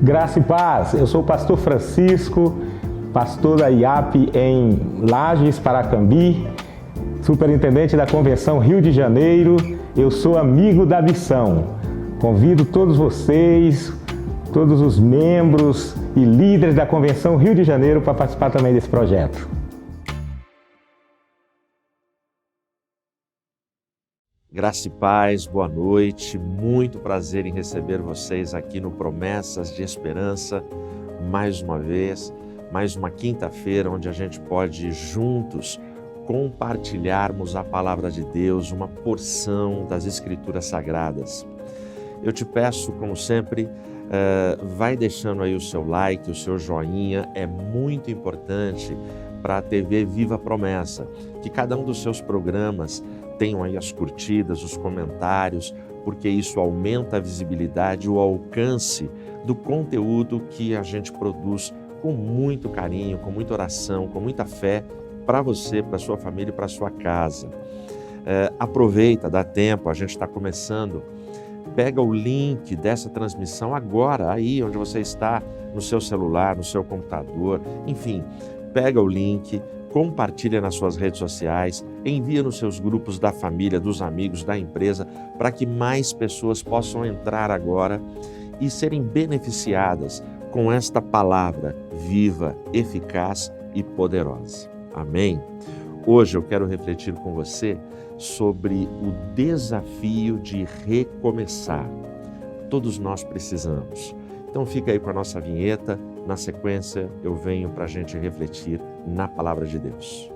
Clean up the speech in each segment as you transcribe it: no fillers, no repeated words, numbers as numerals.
Graça e paz, eu sou o pastor Francisco, pastor da IAP em Lages, Paracambi, superintendente da Convenção Rio de Janeiro. Eu sou amigo da missão. Convido todos vocês, todos os membros e líderes da Convenção Rio de Janeiro para participar também desse projeto. Graça e paz, boa noite, muito prazer em receber vocês aqui no Promessas de Esperança, mais uma vez, mais uma quinta-feira onde a gente pode juntos compartilharmos a palavra de Deus, uma porção das Escrituras Sagradas. Eu te peço, como sempre, vai deixando aí o seu like, o seu joinha, é muito importante para a TV Viva Promessa, que cada um dos seus programas tenham aí as curtidas, os comentários, porque isso aumenta a visibilidade e o alcance do conteúdo que a gente produz com muito carinho, com muita oração, com muita fé para você, para sua família e para sua casa. Aproveita, dá tempo, a gente está começando. Pega o link dessa transmissão agora, aí onde você está, no seu celular, no seu computador, enfim, pega o link, compartilha nas suas redes sociais, envia nos seus grupos da família, dos amigos, da empresa, para que mais pessoas possam entrar agora e serem beneficiadas com esta palavra viva, eficaz e poderosa. Amém? Hoje eu quero refletir com você sobre o desafio de recomeçar. Todos nós precisamos. Então fica aí com a nossa vinheta. Na sequência, eu venho para a gente refletir na Palavra de Deus.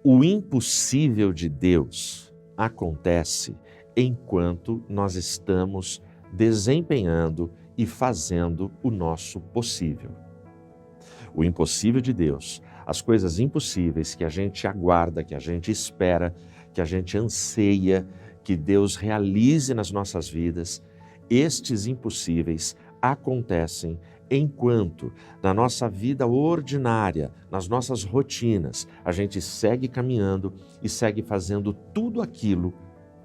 O impossível de Deus acontece enquanto nós estamos desempenhando e fazendo o nosso possível. O impossível de Deus, as coisas impossíveis que a gente aguarda, que a gente espera, que a gente anseia que Deus realize nas nossas vidas, estes impossíveis acontecem enquanto na nossa vida ordinária, nas nossas rotinas, a gente segue caminhando e segue fazendo tudo aquilo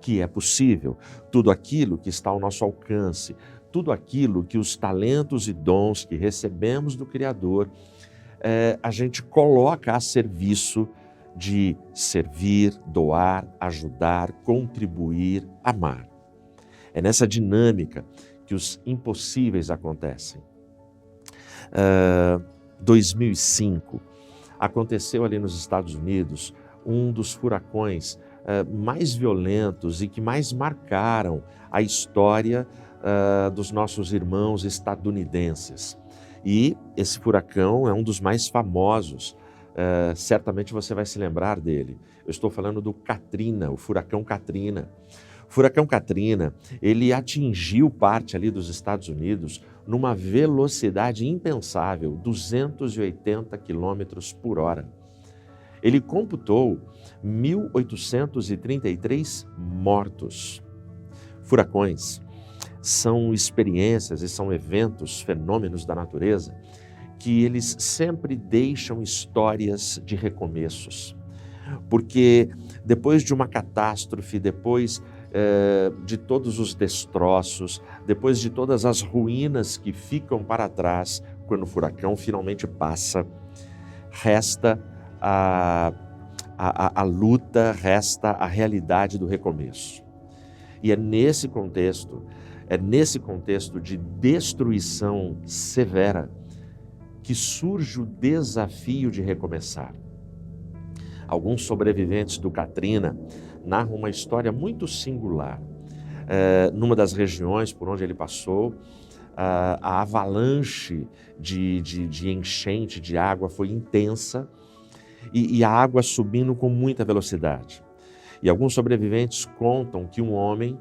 que é possível, tudo aquilo que está ao nosso alcance, tudo aquilo que os talentos e dons que recebemos do Criador, a gente coloca a serviço de servir, doar, ajudar, contribuir, amar. É nessa dinâmica que os impossíveis acontecem. 2005, aconteceu ali nos Estados Unidos um dos furacões mais violentos e que mais marcaram a história dos nossos irmãos estadunidenses. E esse furacão é um dos mais famosos, certamente você vai se lembrar dele. Eu estou falando do Katrina, o furacão Katrina. O furacão Katrina, ele atingiu parte ali dos Estados Unidos numa velocidade impensável, 280 quilômetros por hora. Ele computou 1.833 mortos. Furacões são experiências e são eventos, fenômenos da natureza, que eles sempre deixam histórias de recomeços. Porque depois de uma catástrofe, depois de todos os destroços, depois de todas as ruínas que ficam para trás, quando o furacão finalmente passa, resta a luta, resta a realidade do recomeço. E é nesse contexto de destruição severa que surge o desafio de recomeçar. Alguns sobreviventes do Katrina narram uma história muito singular. Numa das regiões por onde ele passou, a avalanche de enchente de água foi intensa e a água subindo com muita velocidade. E alguns sobreviventes contam que um homem,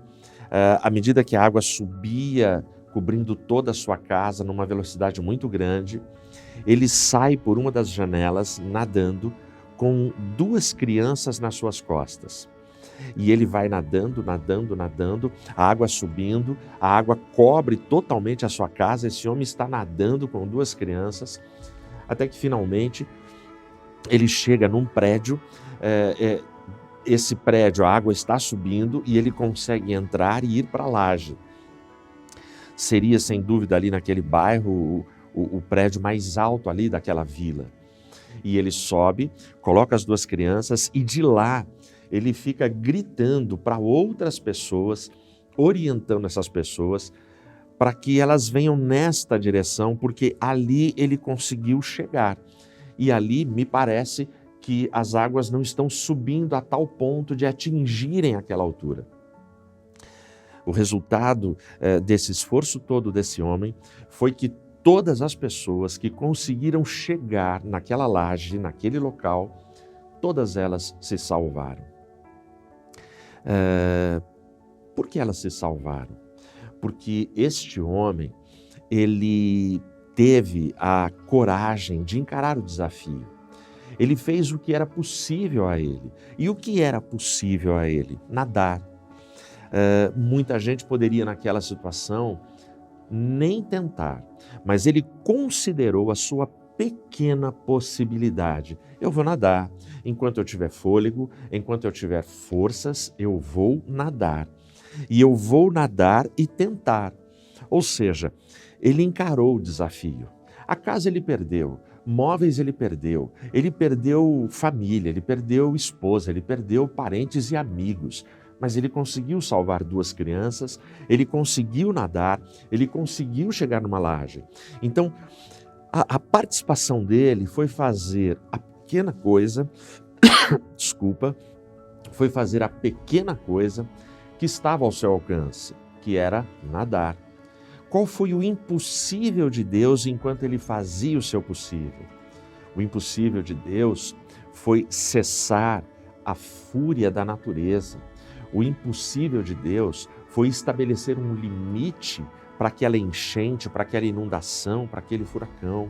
à medida que a água subia, cobrindo toda a sua casa numa velocidade muito grande, ele sai por uma das janelas nadando com 2 crianças nas suas costas. E ele vai nadando, a água subindo, a água cobre totalmente a sua casa. Esse homem está nadando com 2 crianças, até que finalmente ele chega num prédio. Esse prédio, a água está subindo e ele consegue entrar e ir para a laje. Seria, sem dúvida, ali naquele bairro, o prédio mais alto ali daquela vila. E ele sobe, coloca as 2 crianças e de lá ele fica gritando para outras pessoas, orientando essas pessoas para que elas venham nesta direção, porque ali ele conseguiu chegar. E ali me parece que as águas não estão subindo a tal ponto de atingirem aquela altura. O resultado desse esforço todo desse homem foi que todas as pessoas que conseguiram chegar naquela laje, naquele local, todas elas se salvaram. Por que elas se salvaram? Porque este homem, ele teve a coragem de encarar o desafio. Ele fez o que era possível a ele. E o que era possível a ele? Nadar. Muita gente poderia, naquela situação, nem tentar, mas ele considerou a sua pequena possibilidade. Eu vou nadar. Enquanto eu tiver fôlego, enquanto eu tiver forças, eu vou nadar. E eu vou nadar e tentar. Ou seja, ele encarou o desafio. A casa ele perdeu, móveis ele perdeu família, ele perdeu esposa, ele perdeu parentes e amigos. Mas ele conseguiu salvar 2 crianças, ele conseguiu nadar, ele conseguiu chegar numa laje. Então, a participação dele foi fazer a pequena coisa, foi fazer a pequena coisa que estava ao seu alcance, que era nadar. Qual foi o impossível de Deus enquanto ele fazia o seu possível? O impossível de Deus foi cessar a fúria da natureza. O impossível de Deus foi estabelecer um limite para aquela enchente, para aquela inundação, para aquele furacão.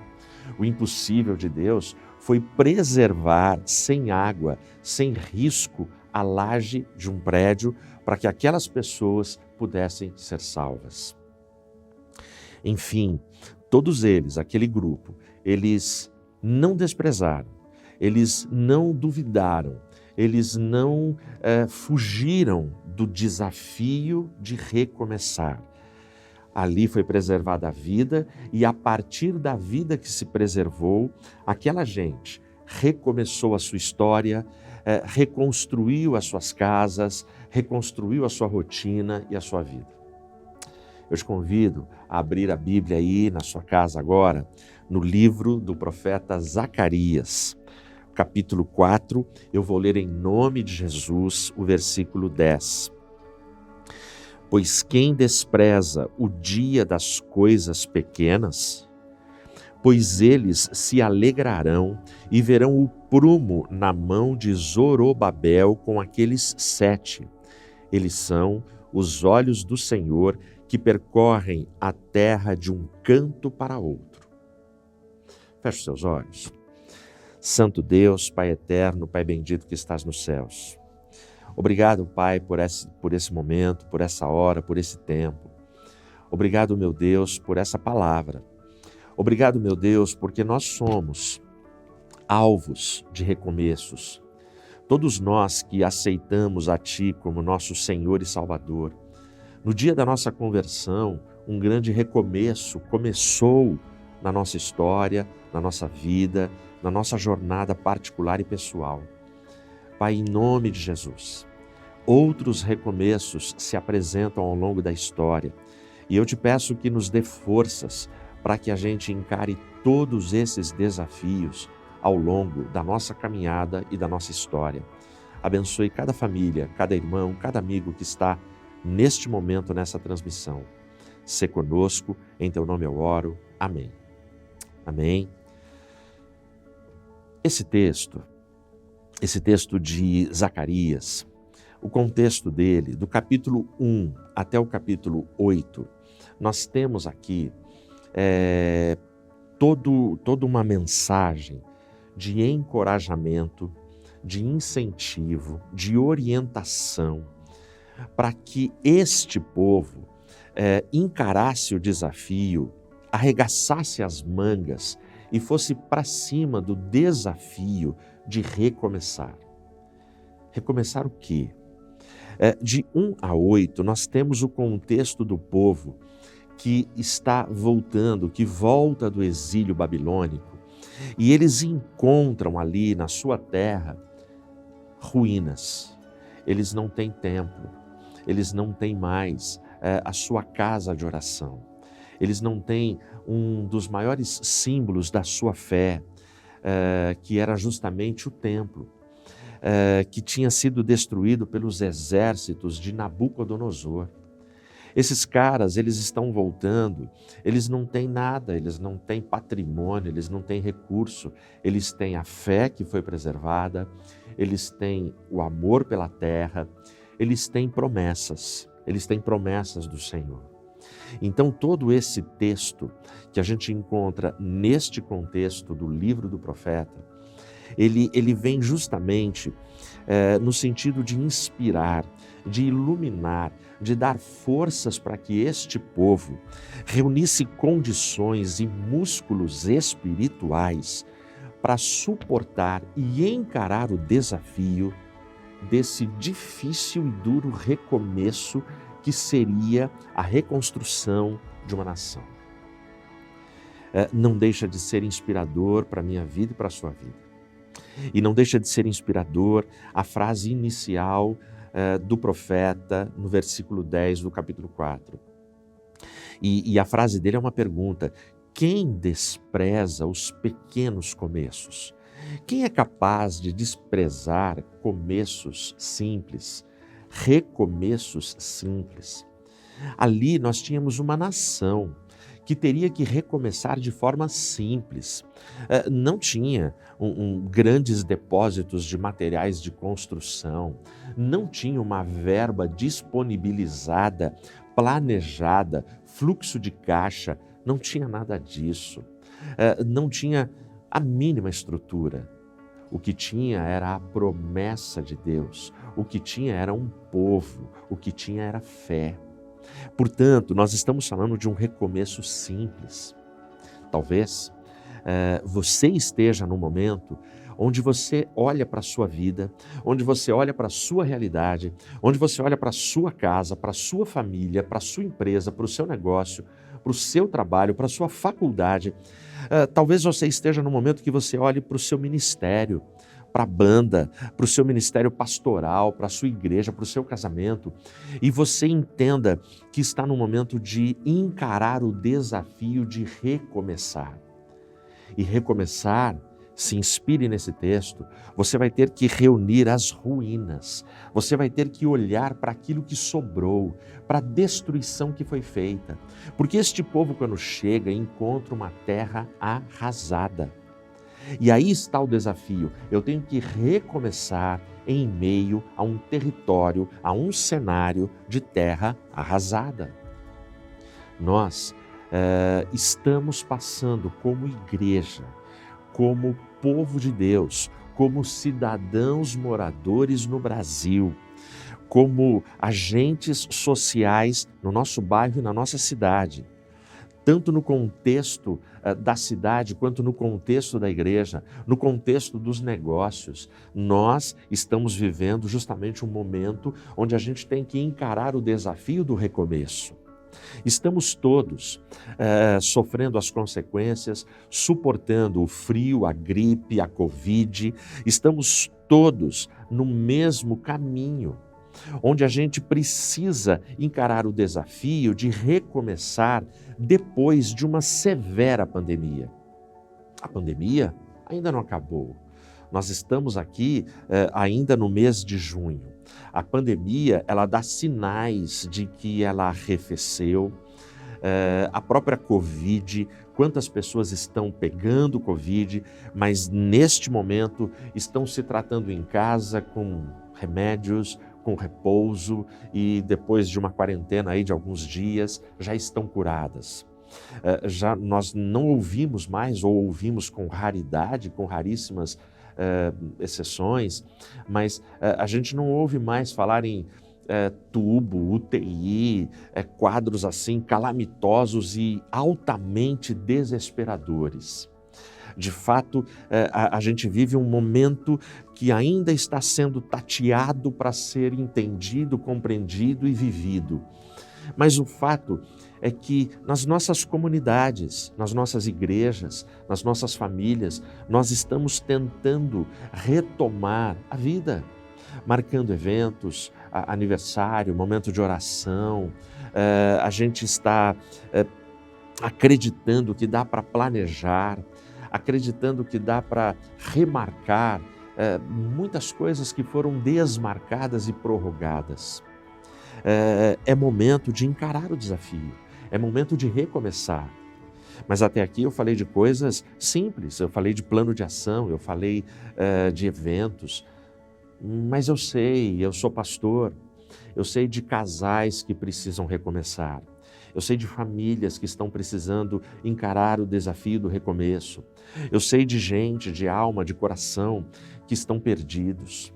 O impossível de Deus foi preservar sem água, sem risco, a laje de um prédio para que aquelas pessoas pudessem ser salvas. Enfim, todos eles, aquele grupo, eles não desprezaram, eles não duvidaram, eles não fugiram do desafio de recomeçar. Ali foi preservada a vida e a partir da vida que se preservou, aquela gente recomeçou a sua história, reconstruiu as suas casas, reconstruiu a sua rotina e a sua vida. Eu te convido a abrir a Bíblia aí na sua casa agora, no livro do profeta Zacarias, capítulo 4, eu vou ler em nome de Jesus o versículo 10. Pois quem despreza o dia das coisas pequenas, pois eles se alegrarão e verão o prumo na mão de Zorobabel com aqueles 7. Eles são os olhos do Senhor que percorrem a terra de um canto para outro. Feche os seus olhos. Santo Deus, Pai eterno, Pai bendito que estás nos céus. Obrigado, Pai, por esse momento, por essa hora, por esse tempo. Obrigado, meu Deus, por essa palavra. Obrigado, meu Deus, porque nós somos alvos de recomeços. Todos nós que aceitamos a Ti como nosso Senhor e Salvador. No dia da nossa conversão, um grande recomeço começou na nossa história, na nossa vida, na nossa jornada particular e pessoal. Pai, em nome de Jesus, outros recomeços se apresentam ao longo da história e eu te peço que nos dê forças para que a gente encare todos esses desafios ao longo da nossa caminhada e da nossa história. Abençoe cada família, cada irmão, cada amigo que está neste momento nessa transmissão. Sê conosco, em teu nome eu oro. Amém. Amém. Esse texto de Zacarias, o contexto dele, do capítulo 1 até o capítulo 8, nós temos aqui toda uma mensagem de encorajamento, de incentivo, de orientação, para que este povo encarasse o desafio, arregaçasse as mangas e fosse para cima do desafio de recomeçar. Recomeçar o quê? De 1 a 8, nós temos o contexto do povo que está voltando, que volta do exílio babilônico, e eles encontram ali na sua terra ruínas. Eles não têm templo, eles não têm mais a sua casa de oração, eles não têm um dos maiores símbolos da sua fé, que era justamente o templo, que tinha sido destruído pelos exércitos de Nabucodonosor. Esses caras, eles estão voltando, eles não têm nada, eles não têm patrimônio, eles não têm recurso, eles têm a fé que foi preservada, eles têm o amor pela terra, eles têm promessas do Senhor. Então todo esse texto que a gente encontra neste contexto do livro do profeta, ele vem justamente no sentido de inspirar, de iluminar, de dar forças para que este povo reunisse condições e músculos espirituais para suportar e encarar o desafio desse difícil e duro recomeço que seria a reconstrução de uma nação. Não deixa de ser inspirador para a minha vida e para a sua vida. E não deixa de ser inspirador a frase inicial do profeta no versículo 10 do capítulo 4. E a frase dele é uma pergunta: quem despreza os pequenos começos? Quem é capaz de desprezar começos simples, recomeços simples? Ali nós tínhamos uma nação que teria que recomeçar de forma simples. Não tinha grandes depósitos de materiais de construção, não tinha uma verba disponibilizada, planejada, fluxo de caixa, não tinha nada disso. Não tinha a mínima estrutura. O que tinha era a promessa de Deus, o que tinha era um povo, o que tinha era fé. Portanto, nós estamos falando de um recomeço simples. Talvez você esteja num momento onde você olha para a sua vida, onde você olha para a sua realidade, onde você olha para a sua casa, para a sua família, para a sua empresa, para o seu negócio, para o seu trabalho, para a sua faculdade. Talvez você esteja num momento que você olhe para o seu ministério, para a banda, para o seu ministério pastoral, para a sua igreja, para o seu casamento, e você entenda que está no momento de encarar o desafio de recomeçar. E recomeçar, se inspire nesse texto, você vai ter que reunir as ruínas, você vai ter que olhar para aquilo que sobrou, para a destruição que foi feita, porque este povo, quando chega, encontra uma terra arrasada. E aí está o desafio, eu tenho que recomeçar em meio a um território, a um cenário de terra arrasada. Nós estamos passando como igreja, como povo de Deus, como cidadãos moradores no Brasil, como agentes sociais no nosso bairro e na nossa cidade, tanto no contexto da cidade, quanto no contexto da igreja, no contexto dos negócios. Nós estamos vivendo justamente um momento onde a gente tem que encarar o desafio do recomeço. Estamos todos sofrendo as consequências, suportando o frio, a gripe, a Covid. Estamos todos no mesmo caminho, onde a gente precisa encarar o desafio de recomeçar depois de uma severa pandemia. A pandemia ainda não acabou. Nós estamos aqui ainda no mês de junho. A pandemia, ela dá sinais de que ela arrefeceu. A própria Covid, quantas pessoas estão pegando Covid, mas neste momento estão se tratando em casa com remédios, com repouso, e depois de uma quarentena aí de alguns dias já estão curadas. Já nós não ouvimos mais, ou ouvimos com raridade, com raríssimas exceções, mas a gente não ouve mais falar em tubo, UTI, quadros assim calamitosos e altamente desesperadores. De fato, a gente vive um momento que ainda está sendo tateado para ser entendido, compreendido e vivido. Mas o fato é que nas nossas comunidades, nas nossas igrejas, nas nossas famílias, nós estamos tentando retomar a vida, marcando eventos, aniversário, momento de oração. A gente está acreditando que dá para planejar, acreditando que dá para remarcar muitas coisas que foram desmarcadas e prorrogadas. É momento de encarar o desafio, é momento de recomeçar. Mas até aqui eu falei de coisas simples, eu falei de plano de ação, eu falei de eventos, mas eu sou pastor, eu sei de casais que precisam recomeçar. Eu sei de famílias que estão precisando encarar o desafio do recomeço. Eu sei de gente, de alma, de coração, que estão perdidos,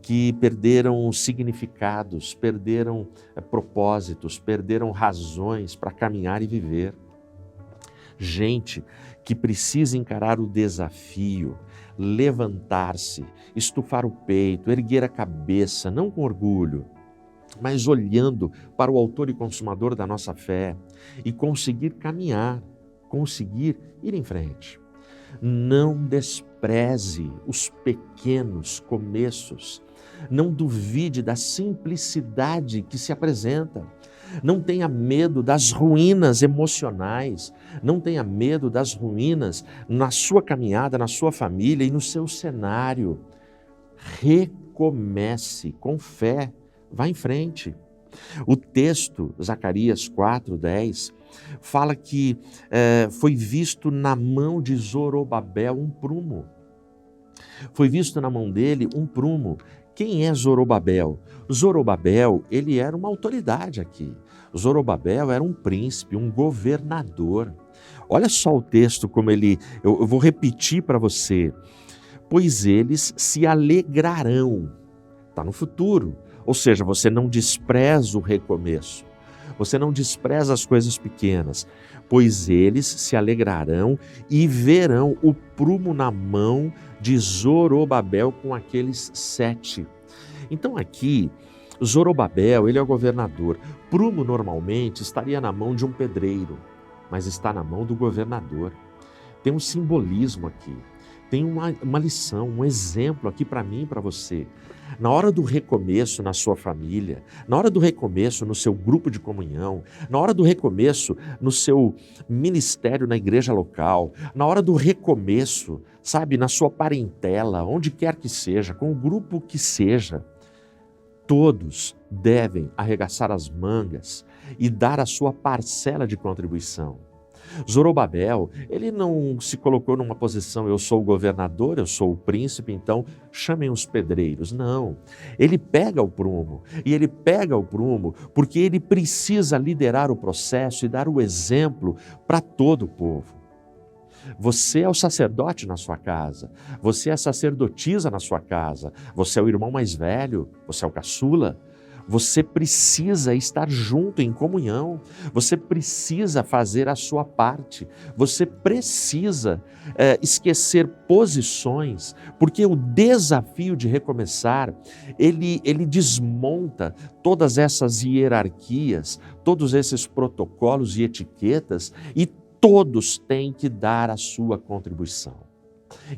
que perderam significados, perderam propósitos, perderam razões para caminhar e viver. Gente que precisa encarar o desafio, levantar-se, estufar o peito, erguer a cabeça, não com orgulho, mas olhando para o autor e consumador da nossa fé e conseguir caminhar, conseguir ir em frente. Não despreze os pequenos começos, não duvide da simplicidade que se apresenta, não tenha medo das ruínas emocionais, não tenha medo das ruínas na sua caminhada, na sua família e no seu cenário. Recomece com fé. Vá em frente. O texto, Zacarias 4:10, fala que foi visto na mão de Zorobabel um prumo. Foi visto na mão dele um prumo. Quem é Zorobabel? Zorobabel, ele era uma autoridade aqui. Zorobabel era um príncipe, um governador. Olha só o texto como eu vou repetir para você. Pois eles se alegrarão. Está no futuro. Ou seja, você não despreza o recomeço, você não despreza as coisas pequenas, pois eles se alegrarão e verão o prumo na mão de Zorobabel com aqueles 7. Então aqui, Zorobabel, ele é o governador. Prumo normalmente estaria na mão de um pedreiro, mas está na mão do governador. Tem um simbolismo aqui. Tem uma lição, um exemplo aqui para mim e para você. Na hora do recomeço na sua família, na hora do recomeço no seu grupo de comunhão, na hora do recomeço no seu ministério na igreja local, na hora do recomeço, sabe, na sua parentela, onde quer que seja, com o grupo que seja, todos devem arregaçar as mangas e dar a sua parcela de contribuição. Zorobabel, ele não se colocou numa posição, eu sou o governador, eu sou o príncipe, então chamem os pedreiros. Não, ele pega o prumo, e ele pega o prumo porque ele precisa liderar o processo e dar o exemplo para todo o povo. Você é o sacerdote na sua casa, você é a sacerdotisa na sua casa, você é o irmão mais velho, você é o caçula. Você precisa estar junto em comunhão, você precisa fazer a sua parte, você precisa esquecer posições, porque o desafio de recomeçar, ele desmonta todas essas hierarquias, todos esses protocolos e etiquetas, e todos têm que dar a sua contribuição.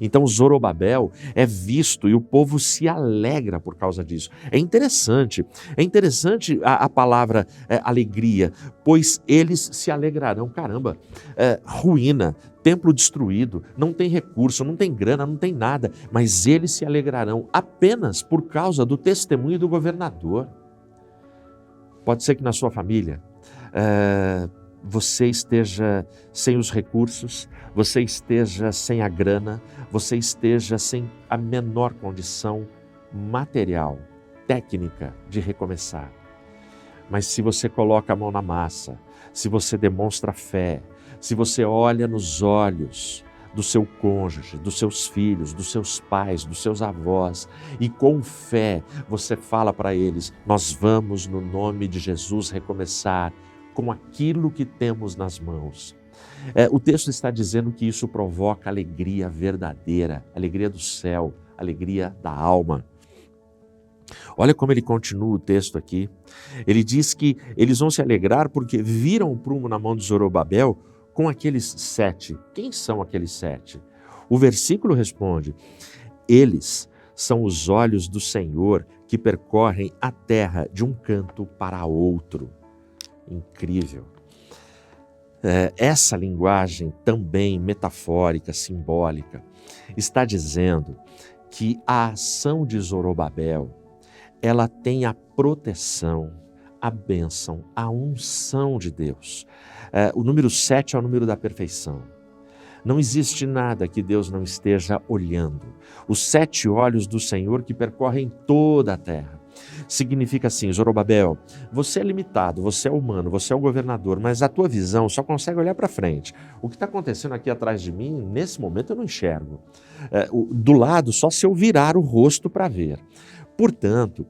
Então Zorobabel é visto e o povo se alegra por causa disso. É interessante a palavra alegria, pois eles se alegrarão. Caramba, ruína, templo destruído, não tem recurso, não tem grana, não tem nada, mas eles se alegrarão apenas por causa do testemunho do governador. Pode ser que na sua família você esteja sem os recursos, você esteja sem a grana, você esteja sem a menor condição material, técnica de recomeçar. Mas se você coloca a mão na massa, se você demonstra fé, se você olha nos olhos do seu cônjuge, dos seus filhos, dos seus pais, dos seus avós, e com fé você fala para eles: nós vamos no nome de Jesus recomeçar com aquilo que temos nas mãos. O texto está dizendo que isso provoca alegria verdadeira, alegria do céu, alegria da alma. Olha como ele continua o texto aqui. Ele diz que eles vão se alegrar porque viram o prumo na mão de Zorobabel com aqueles 7. Quem são aqueles 7? O versículo responde: eles são os olhos do Senhor que percorrem a terra de um canto para outro. Incrível. Essa linguagem também metafórica, simbólica, está dizendo que a ação de Zorobabel, ela tem a proteção, a bênção, a unção de Deus. O número 7 é o número da perfeição. Não existe nada que Deus não esteja olhando. Os 7 olhos do Senhor que percorrem toda a terra. Significa assim: Zorobabel, você é limitado, você é humano, você é o governador, mas a tua visão só consegue olhar para frente. O que está acontecendo aqui atrás de mim, nesse momento eu não enxergo. Do lado, só se eu virar o rosto para ver. Portanto,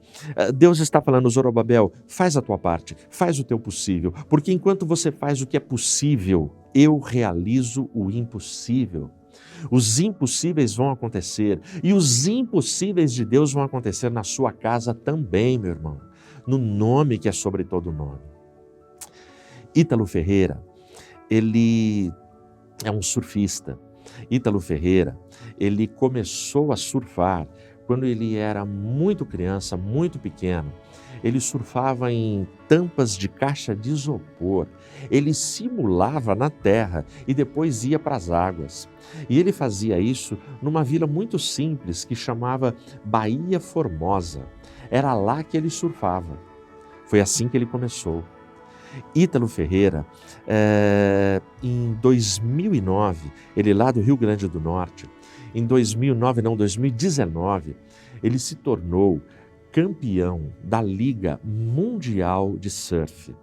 Deus está falando: Zorobabel, faz a tua parte, faz o teu possível, porque enquanto você faz o que é possível, eu realizo o impossível. Os impossíveis vão acontecer e os impossíveis de Deus vão acontecer na sua casa também, meu irmão, no nome que é sobre todo nome. Ítalo Ferreira, ele é um surfista. Ítalo Ferreira, ele começou a surfar quando ele era muito criança, muito pequeno. Ele surfava em tampas de caixa de isopor. Ele simulava na terra e depois ia para as águas. E ele fazia isso numa vila muito simples que chamava Baía Formosa. Era lá que ele surfava. Foi assim que ele começou. Ítalo Ferreira, em 2009, ele lá do Rio Grande do Norte, em 2019, ele se tornou campeão da Liga Mundial de Surf.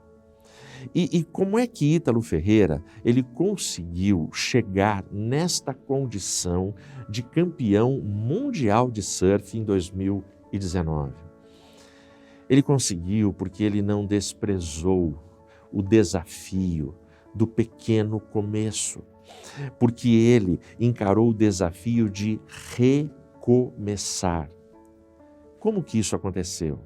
E como é que Ítalo Ferreira ele conseguiu chegar nesta condição de campeão mundial de surf em 2019? Ele conseguiu porque ele não desprezou o desafio do pequeno começo, porque ele encarou o desafio de recomeçar. Como que isso aconteceu?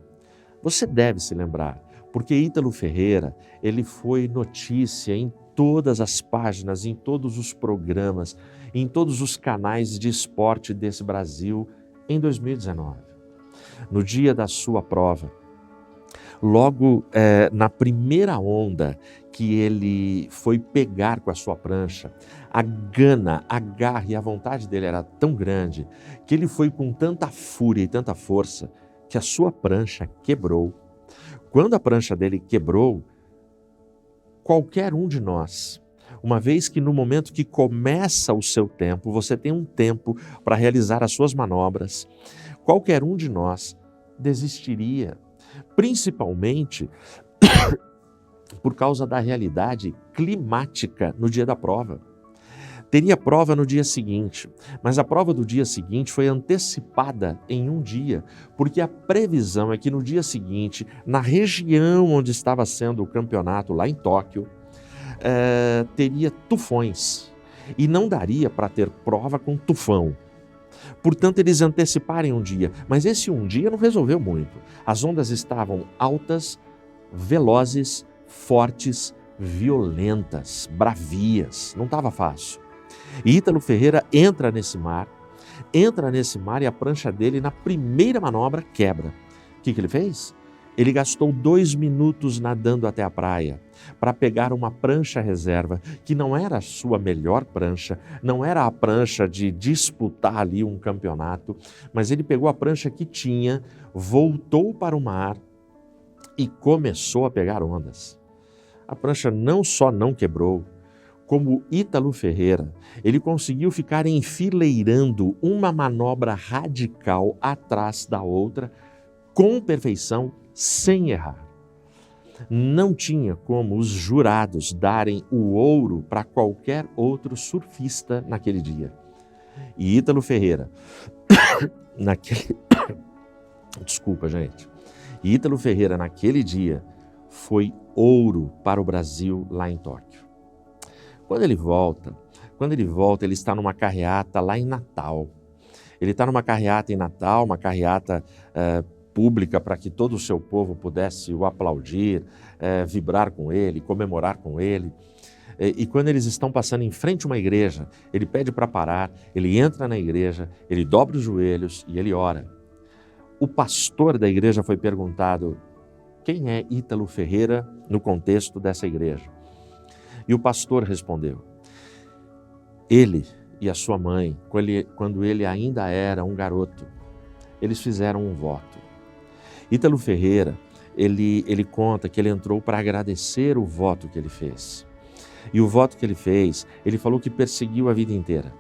Você deve se lembrar, porque Ítalo Ferreira, ele foi notícia em todas as páginas, em todos os programas, em todos os canais de esporte desse Brasil em 2019. No dia da sua prova, logo na primeira onda que ele foi pegar com a sua prancha, a gana, a garra e a vontade dele era tão grande que ele foi com tanta fúria e tanta força que a sua prancha quebrou. Quando a prancha dele quebrou, qualquer um de nós, uma vez que no momento que começa o seu tempo, você tem um tempo para realizar as suas manobras, qualquer um de nós desistiria, principalmente por causa da realidade climática no dia da prova. Teria prova no dia seguinte, mas a prova do dia seguinte foi antecipada em um dia, porque a previsão é que no dia seguinte, na região onde estava sendo o campeonato, lá em Tóquio, teria tufões e não daria para ter prova com tufão. Portanto, eles anteciparam um dia, mas esse um dia não resolveu muito. As ondas estavam altas, velozes, fortes, violentas, bravias, não estava fácil. E Ítalo Ferreira entra nesse mar e a prancha dele, na primeira manobra, quebra. O que ele fez? Ele gastou 2 minutos nadando até a praia para pegar uma prancha reserva, que não era a sua melhor prancha, não era a prancha de disputar ali um campeonato, mas ele pegou a prancha que tinha, voltou para o mar e começou a pegar ondas. A prancha não só não quebrou, como Ítalo Ferreira, ele conseguiu ficar enfileirando uma manobra radical atrás da outra, com perfeição, sem errar. não tinha como os jurados darem o ouro para qualquer outro surfista naquele dia. E Ítalo Ferreira, Desculpa, gente. E Ítalo Ferreira, naquele dia, foi ouro para o Brasil lá em Tóquio. Quando ele volta, ele está numa carreata lá em Natal. Ele está numa carreata em Natal, uma carreata pública para que todo o seu povo pudesse o aplaudir, vibrar com ele, comemorar com ele. E quando eles estão passando em frente a uma igreja, ele pede para parar, ele entra na igreja, ele dobra os joelhos e ele ora. O pastor da igreja foi perguntado: quem é Ítalo Ferreira no contexto dessa igreja? E o pastor respondeu: ele e a sua mãe, quando ele ainda era um garoto, eles fizeram um voto. Ítalo Ferreira, ele conta que ele entrou para agradecer o voto que ele fez. E o voto que ele fez, ele falou que perseguiu a vida inteira.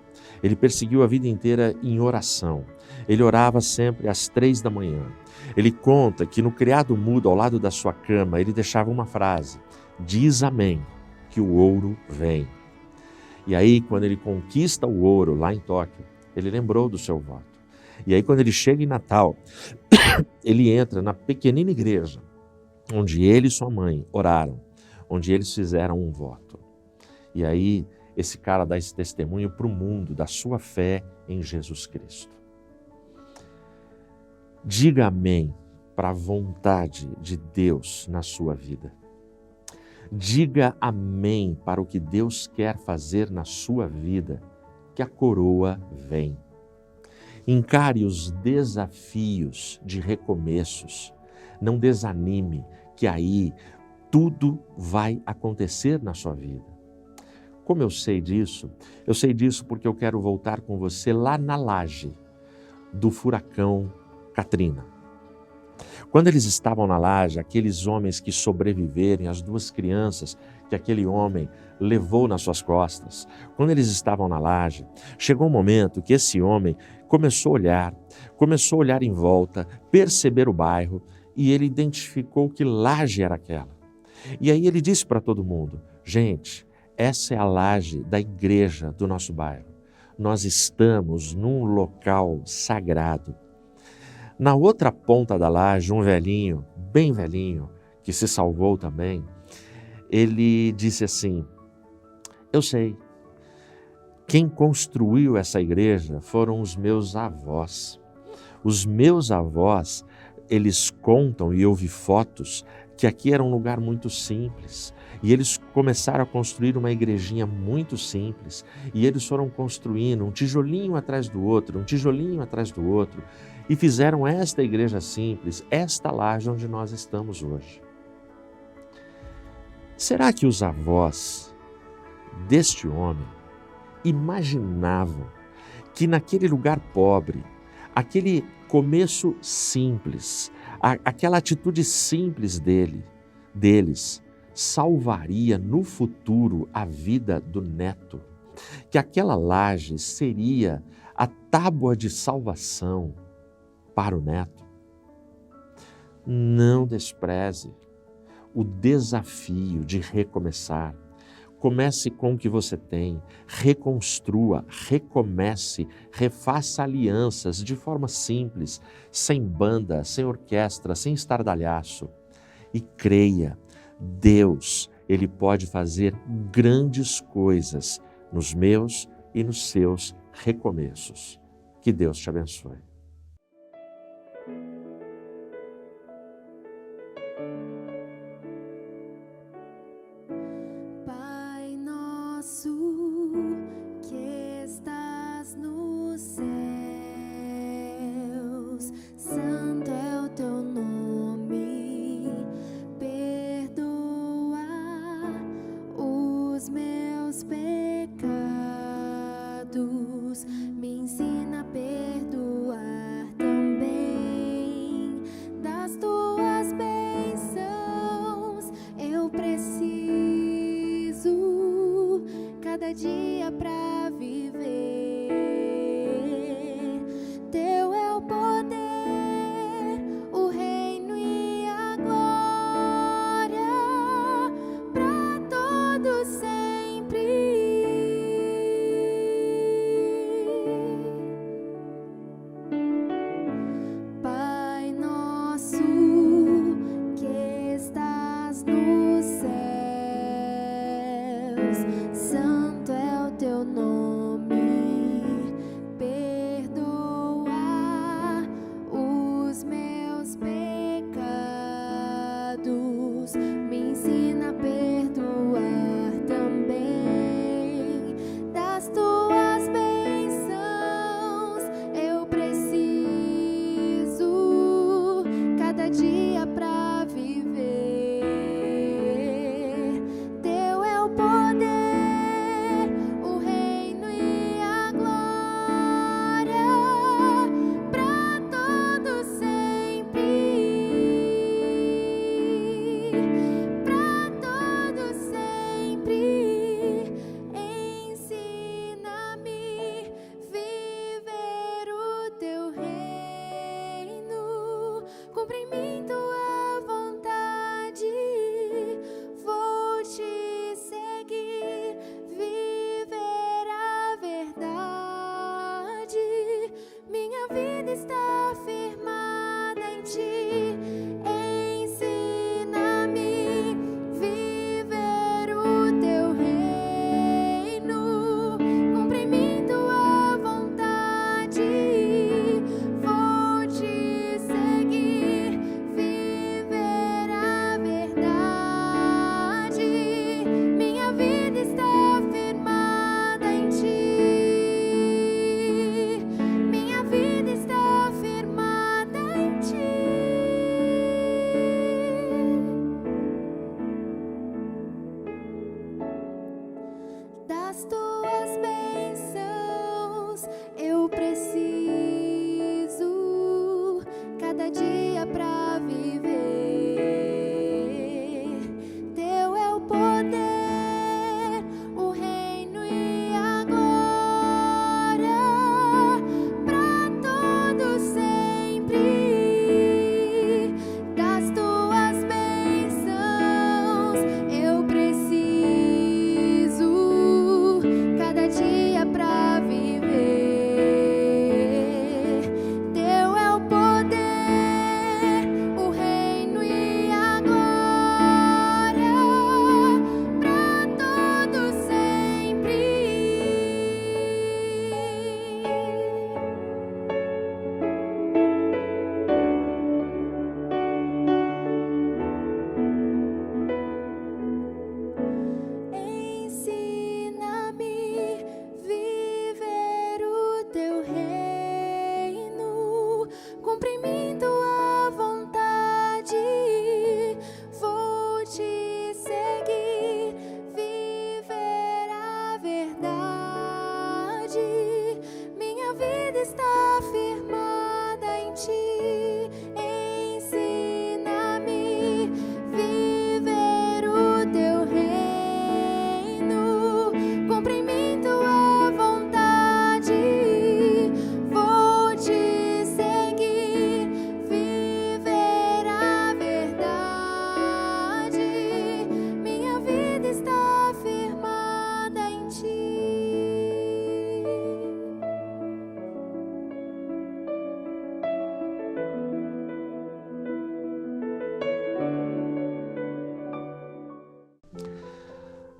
Ele perseguiu a vida inteira em oração. Ele orava sempre às 3 da manhã. Ele conta que no criado mudo ao lado da sua cama, ele deixava uma frase: diz amém, que o ouro vem. E aí, quando ele conquista o ouro lá em Tóquio, ele lembrou do seu voto. E aí, quando ele chega em Natal, ele entra na pequenina igreja, onde ele e sua mãe oraram, onde eles fizeram um voto. E aí, esse cara dá esse testemunho para o mundo da sua fé em Jesus Cristo. Diga amém para a vontade de Deus na sua vida. Diga amém para o que Deus quer fazer na sua vida, que a coroa vem. Encare os desafios de recomeços. Não desanime, que aí tudo vai acontecer na sua vida. Como eu sei disso? Eu sei disso porque eu quero voltar com você lá na laje do furacão Katrina. Quando eles estavam na laje, aqueles homens que sobreviveram, as 2 crianças que aquele homem levou nas suas costas, quando eles estavam na laje, chegou um momento que esse homem começou a olhar em volta, perceber o bairro, e ele identificou que laje era aquela. E aí ele disse para todo mundo: gente, essa é a laje da igreja do nosso bairro. Nós estamos num local sagrado. Na outra ponta da laje, um velhinho, bem velhinho, que se salvou também, ele disse assim: eu sei, quem construiu essa igreja foram os meus avós. Os meus avós, eles contam, e eu vi fotos, que aqui era um lugar muito simples. E eles começaram a construir uma igrejinha muito simples. E eles foram construindo um tijolinho atrás do outro, um tijolinho atrás do outro. E fizeram esta igreja simples, esta laje onde nós estamos hoje. Será que os avós deste homem imaginavam que naquele lugar pobre, aquele começo simples, aquela atitude simples deles, salvaria no futuro a vida do neto? Que aquela laje seria a tábua de salvação para o neto? Não despreze o desafio de recomeçar. Comece com o que você tem, reconstrua, recomece, refaça alianças de forma simples, sem banda, sem orquestra, sem estardalhaço. E creia, Deus, Ele pode fazer grandes coisas nos meus e nos seus recomeços. Que Deus te abençoe. Me ensina a perdoar também das tuas bênçãos.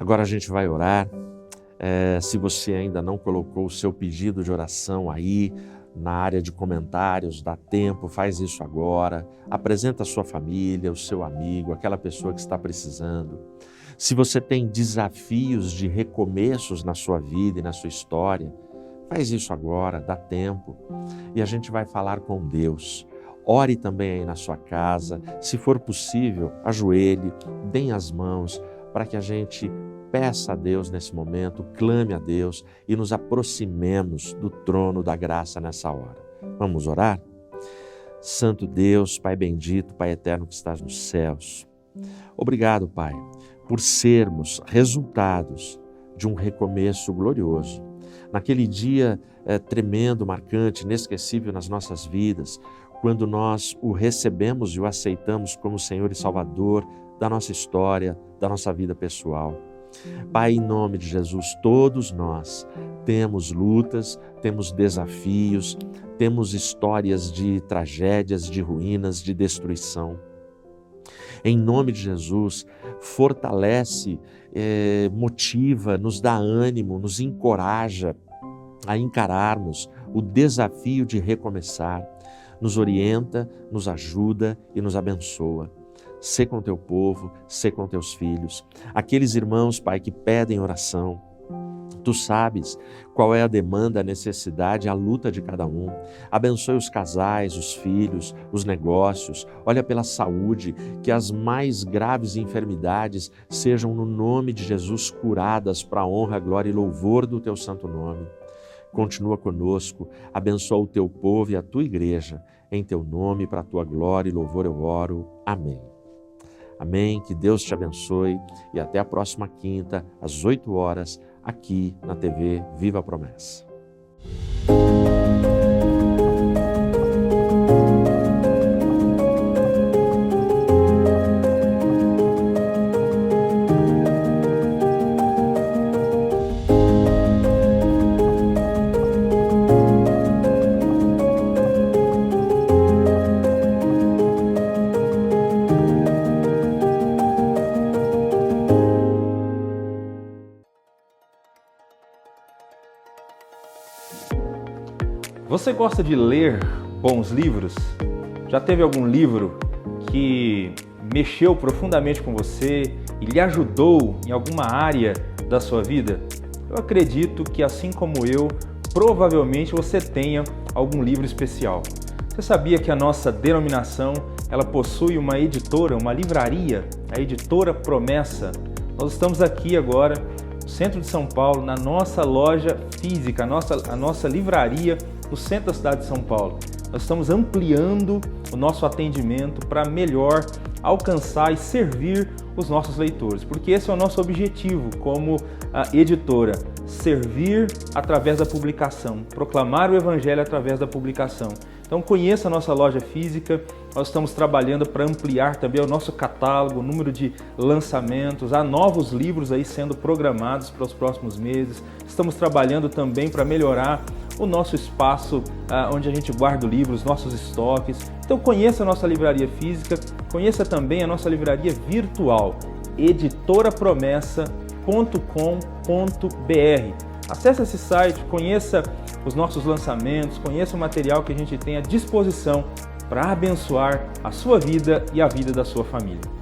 Agora a gente vai orar. Se você ainda não colocou o seu pedido de oração aí na área de comentários, dá tempo, faz isso agora. Apresenta a sua família, o seu amigo, aquela pessoa que está precisando. Se você tem desafios de recomeços na sua vida e na sua história, faz isso agora, dá tempo. E a gente vai falar com Deus. Ore também aí na sua casa. Se for possível, ajoelhe, dê as mãos para que a gente peça a Deus nesse momento, clame a Deus e nos aproximemos do trono da graça nessa hora. Vamos orar? Santo Deus, Pai bendito, Pai eterno que estás nos céus. Obrigado, Pai, por sermos resultados de um recomeço glorioso. Naquele dia tremendo, marcante, inesquecível nas nossas vidas, quando nós o recebemos e o aceitamos como Senhor e Salvador da nossa história, da nossa vida pessoal. Pai, em nome de Jesus, todos nós temos lutas, temos desafios, temos histórias de tragédias, de ruínas, de destruição. Em nome de Jesus, fortalece, motiva, nos dá ânimo, nos encoraja a encararmos o desafio de recomeçar. Nos orienta, nos ajuda e nos abençoa. Sê com teu povo, sê com teus filhos. Aqueles irmãos, Pai, que pedem oração, Tu sabes qual é a demanda, a necessidade, a luta de cada um. Abençoe os casais, os filhos, os negócios. Olha pela saúde, que as mais graves enfermidades sejam no nome de Jesus curadas para a honra, glória e louvor do Teu santo nome. Continua conosco, abençoa o Teu povo e a Tua igreja. Em Teu nome, para a Tua glória e louvor eu oro. Amém. Amém, que Deus te abençoe e até a próxima quinta, às 8 horas, aqui na TV Viva a Promessa. Você gosta de ler bons livros? Já teve algum livro que mexeu profundamente com você e lhe ajudou em alguma área da sua vida? Eu acredito que, assim como eu, provavelmente você tenha algum livro especial. Você sabia que a nossa denominação ela possui uma editora, uma livraria, a Editora Promessa? Nós estamos aqui agora no centro de São Paulo, na nossa loja física, a nossa livraria no centro da cidade de São Paulo. Nós estamos ampliando o nosso atendimento para melhor alcançar e servir os nossos leitores, porque esse é o nosso objetivo como editora, servir através da publicação, proclamar o Evangelho através da publicação. Então conheça a nossa loja física, nós estamos trabalhando para ampliar também o nosso catálogo, o número de lançamentos, há novos livros aí sendo programados para os próximos meses, estamos trabalhando também para melhorar o nosso espaço onde a gente guarda o livro, os nossos estoques. Então conheça a nossa livraria física, conheça também a nossa livraria virtual, editorapromessa.com.br. Acesse esse site, conheça os nossos lançamentos, conheça o material que a gente tem à disposição para abençoar a sua vida e a vida da sua família.